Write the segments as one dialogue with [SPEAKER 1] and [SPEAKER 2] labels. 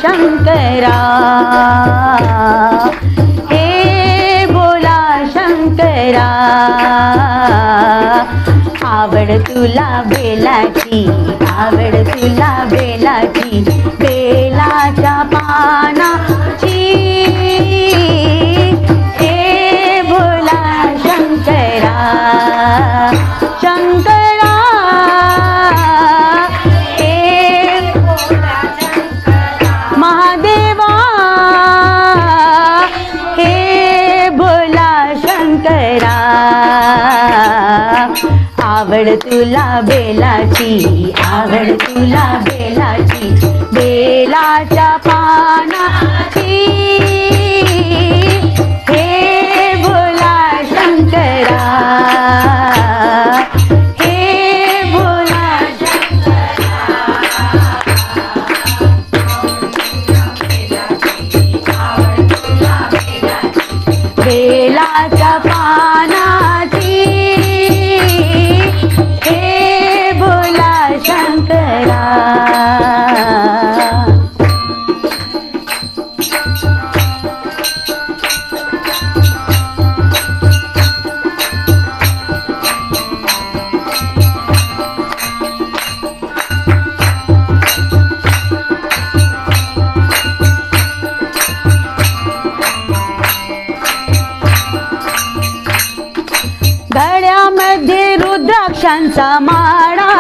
[SPEAKER 1] शंकरा, हे भोला शंकरा, आवड तुला बेलाची, आवड तुला बेलाची, बेलाच्या पानाची, हे भोला शंकरा, शंकरा, हे महादेवा, हे भोला शंकरा, आवड तुला बेलाची, आवड तुला बेलाची, बेलाच्या पानाची, हे भोला शंकरा, हे भोला बेलाच्या पानाची, हे भोला शंकरा. गळ्यामध्ये रुद्राक्षांचा माळा,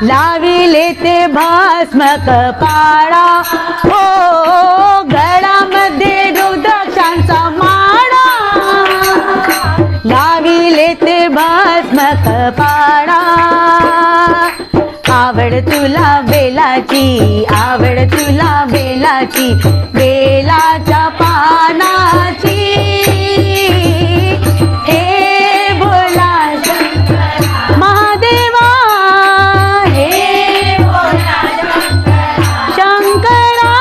[SPEAKER 1] लाविले ते भस्म कपाळा, हो गळ्यामध्ये रुद्राक्षांचा माळा, लाविले ते भस्म कपाळा, आवड तुला बेलाची, आवड तुला बेलाची, बेलाच्या पानाची, हे भोला शंकरा, महादेवा, हे भोला शंकरा,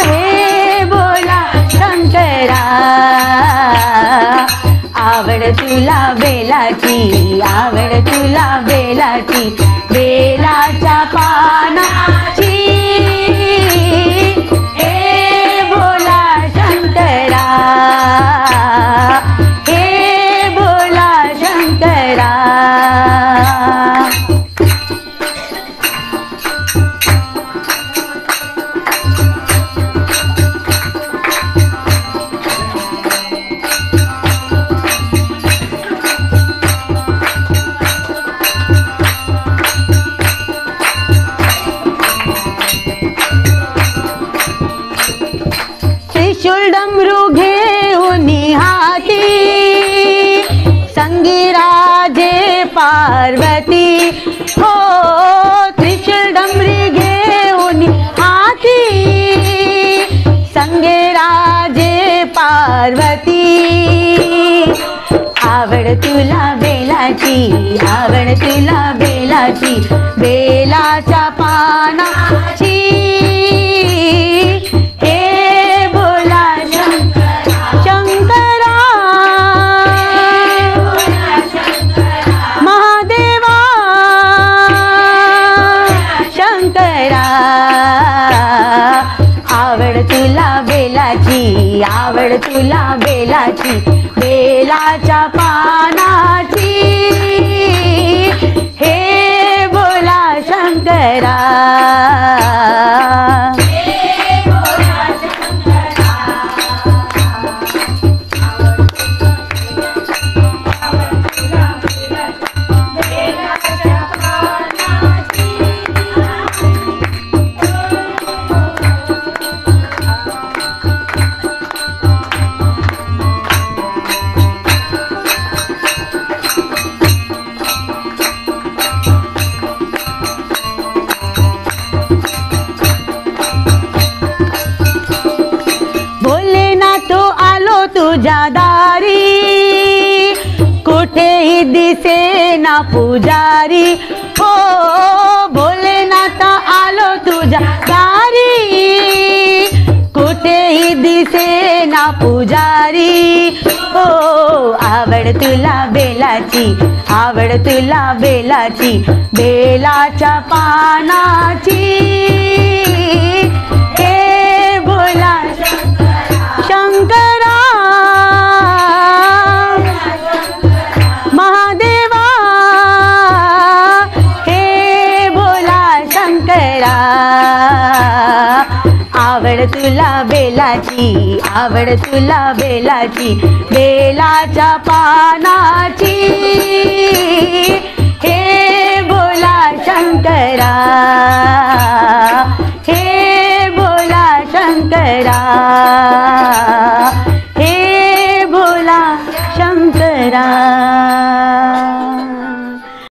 [SPEAKER 1] हे भोला शंकरा, आवड तुला बेलाची, आवड तुला बेलाची, बेलाच्या पानाची, हे भोला शंकरा, हे भोला शंकरा. त्रिशूल डमरू घेऊन हाती, संगी राजे पार्वती, हो त्रिशूल डमरी घेऊन हाती, संगे राजे पार्वती, आवड तुला बेलाची, आवड तुला बेलाची, बेलाच्या पानाची, हे भोला शंकरा, महादेवा, शंकरा, आवड तुला बेलाची, आवड तुला बेलाची, बेलाच्या पानाची, हे भोला शंकरा. तुझ्या दारी कुठेही दिसेना पुजारी, हो भोलेनाथ आलो तुझ्या दारी, कुठेही दिसेना पुजारी, हो आवड तुला बेलाची, आवड तुला बेलाची, बेलाच्या पानाची, तुला बेलाची, आवड तुला बेलाची, बेलाच्या पानाची, हे बोला शंकरा.